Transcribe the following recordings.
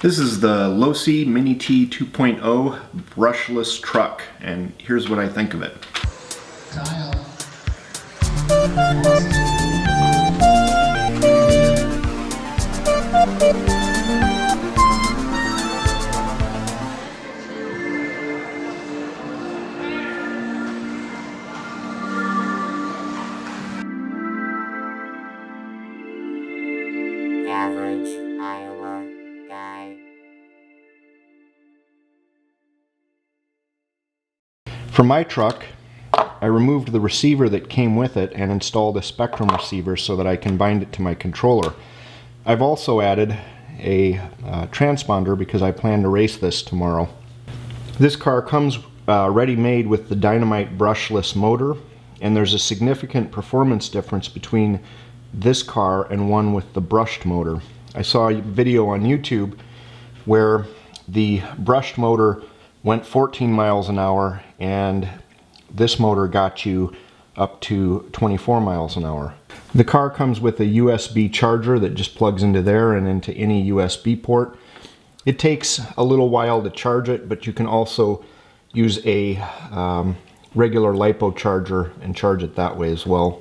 This is the Losi Mini-T 2.0 Brushless truck, and here's what I think of it. Average Iowa guy. For my truck, I removed the receiver that came with it and installed a Spectrum receiver so that I can bind it to my controller. I've also added a transponder because I plan to race this tomorrow. This car comes ready-made with the Dynamite brushless motor, and there's a significant performance difference between this car and one with the brushed motor. I saw a video on YouTube where the brushed motor went 14 miles an hour and this motor got you up to 24 miles an hour. The car comes with a USB charger that just plugs into there and into any USB port. It takes a little while to charge it, but you can also use a regular LiPo charger and charge it that way as well.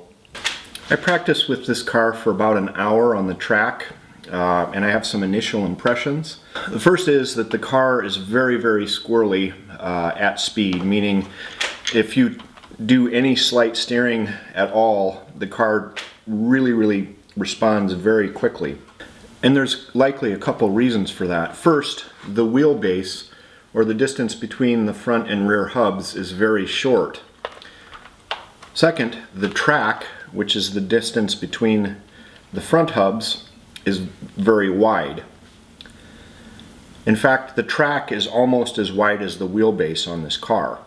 I practiced with this car for about an hour on the track, and I have some initial impressions. The first is that the car is very, very squirrely at speed, meaning if you do any slight steering at all, the car really responds very quickly. And there's likely a couple reasons for that. First, the wheelbase, or the distance between the front and rear hubs, is very short. Second, the track, which is the distance between the front hubs, is very wide. In fact, the track is almost as wide as the wheelbase on this car.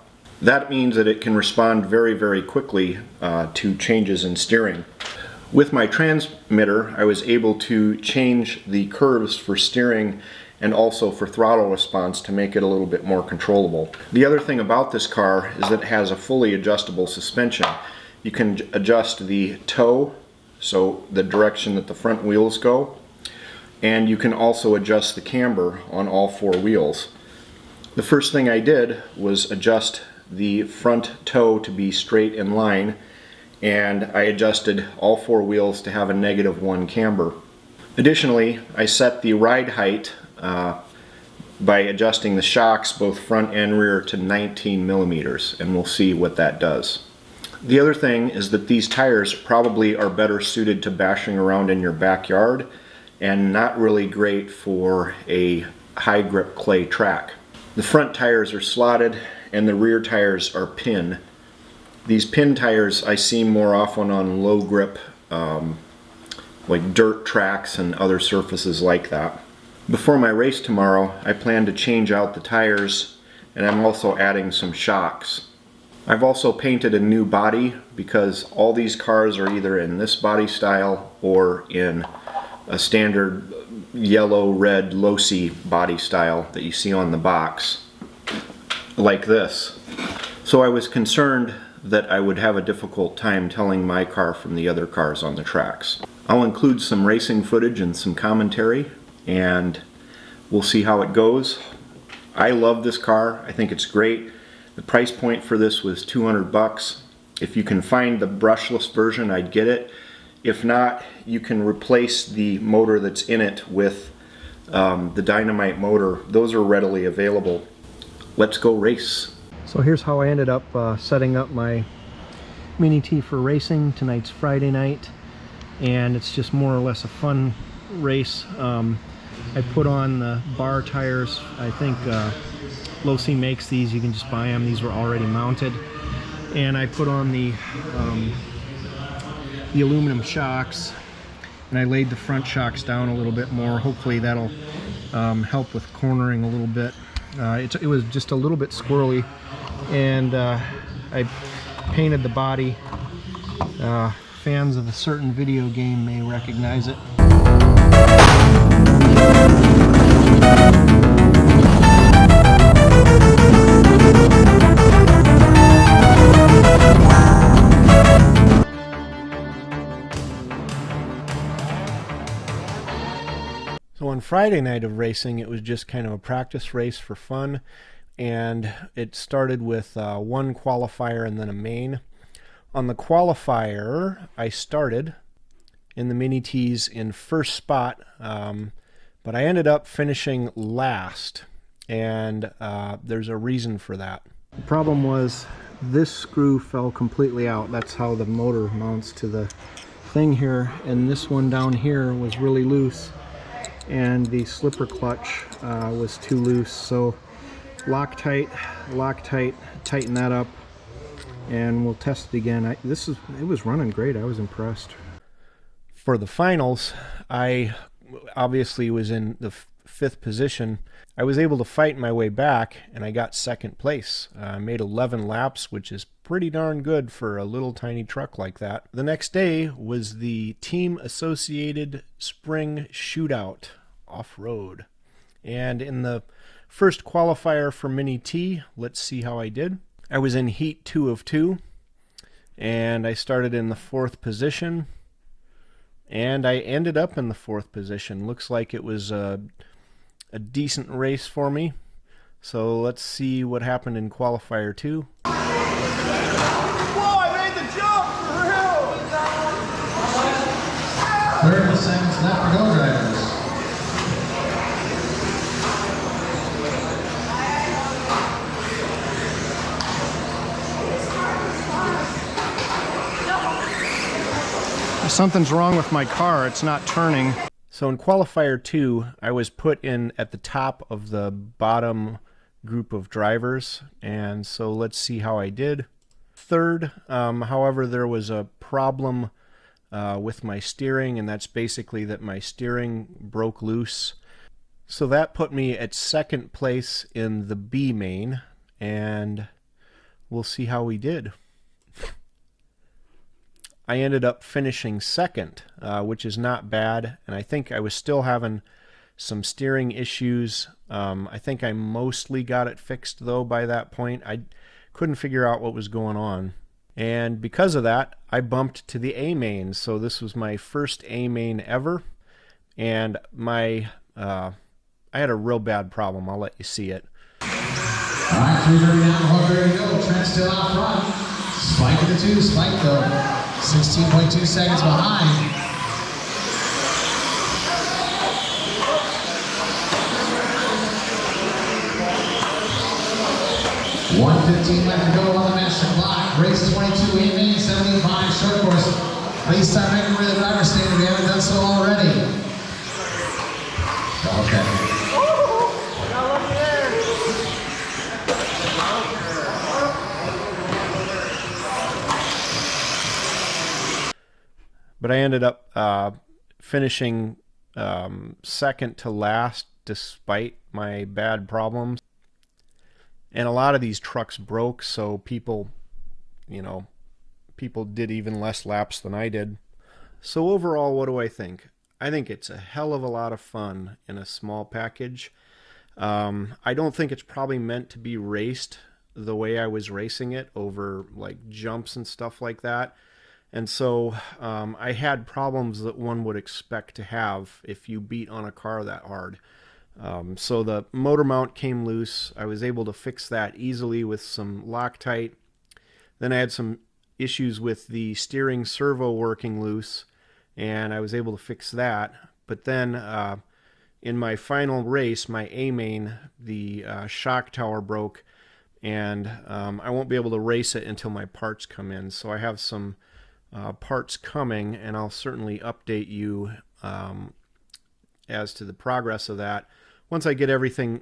That means that it can respond very quickly to changes in steering. With my transmitter, I was able to change the curves for steering and also for throttle response to make it a little bit more controllable. The other thing about this car is that it has a fully adjustable suspension. You can adjust the toe, so the direction that the front wheels go, and you can also adjust the camber on all four wheels. The first thing I did was adjust the front toe to be straight in line, and I adjusted all four wheels to have a -1 camber. Additionally, I set the ride height by adjusting the shocks, both front and rear, to 19 millimeters, and we'll see what that does. The other thing is that these tires probably are better suited to bashing around in your backyard and not really great for a high grip clay track. The front tires are slotted and the rear tires are pin. These pin tires I see more often on low grip like dirt tracks and other surfaces like that. Before my race tomorrow, I plan to change out the tires, and I'm also adding some shocks. I've also painted a new body because all these cars are either in this body style or in a standard yellow-red Losi body style that you see on the box, like this. So I was concerned that I would have a difficult time telling my car from the other cars on the tracks. I'll include some racing footage and some commentary, and we'll see how it goes. I love this car. I think it's great. The price point for this was 200 bucks. If you can find the brushless version, I'd get it. If not, you can replace the motor that's in it with the Dynamite motor. Those are readily available. Let's go race. So here's how I ended up setting up my Mini-T for racing. Tonight's Friday night, and it's just more or less a fun race. I put on the bar tires. I think Losi makes these. You can just buy them. These were already mounted. And I put on the aluminum shocks, and I laid the front shocks down a little bit more. Hopefully that'll help with cornering a little bit. It was just a little bit squirrely, and I painted the body. Fans of a certain video game may recognize it. Friday night of racing, it was just kind of a practice race for fun, and it started with one qualifier and then a main. On the qualifier, I started in the Mini-Ts in first spot, but I ended up finishing last, and there's a reason for that. The problem was this screw fell completely out. That's how the motor mounts to the thing here, and this one down here was really loose, and the slipper clutch was too loose. So Loctite, tighten that up, and we'll test it again. It was running great. I was impressed. For the finals, I obviously was in the fifth position. I was able to fight my way back, and I got second place. I made 11 laps, which is pretty darn good for a little tiny truck like that. The next day was the Team Associated Spring Shootout off-road. And in the first qualifier for Mini-T, let's see how I did. I was in heat 2 of 2, and I started in the 4th position, and I ended up in the 4th position. Looks like it was a decent race for me. So let's see what happened in qualifier 2. Whoa, I made the jump for real! 30 seconds left to go, drivers. Something's wrong with my car. It's not turning. So in qualifier 2, I was put in at the top of the bottom group of drivers, and so let's see how I did. Third, however, there was a problem with my steering, and that's basically that my steering broke loose. So that put me at second place in the B main, and we'll see how we did. I ended up finishing second, which is not bad, and I think I was still having some steering issues. I think I mostly got it fixed, though, by that point. I couldn't figure out what was going on. And because of that, I bumped to the A main. So this was my first A main ever, and I had a real bad problem. I'll let you see it. All right, 3:30 down the hard, ready to go. Trent still out front. Spike at the 2, Spike though. 16.2 seconds behind. .115 left to go on the master clock. Race 22, 8 main, 75 short course. Race time making where the driver stand if you haven't done so already. Okay. But I ended up finishing second to last despite my bad problems. And a lot of these trucks broke, so people did even less laps than I did. So overall, what do I think? I think it's a hell of a lot of fun in a small package. I don't think it's probably meant to be raced the way I was racing it over like jumps and stuff like that. And so I had problems that one would expect to have if you beat on a car that hard. So the motor mount came loose. I was able to fix that easily with some Loctite. Then I had some issues with the steering servo working loose, and I was able to fix that. But then in my final race, my A main, the shock tower broke, and I won't be able to race it until my parts come in. So I have some parts coming, and I'll certainly update you as to the progress of that. Once I get everything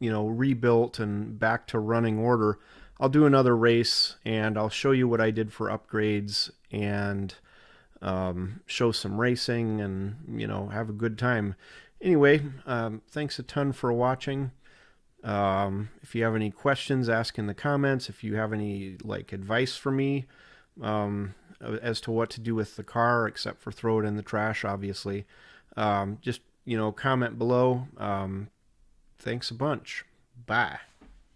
rebuilt and back to running order, I'll do another race, and I'll show you what I did for upgrades and show some racing and have a good time. Anyway, thanks a ton for watching. If you have any questions, ask in the comments. If you have any advice for me as to what to do with the car, except for throw it in the trash, obviously, just comment below. Thanks a bunch. Bye.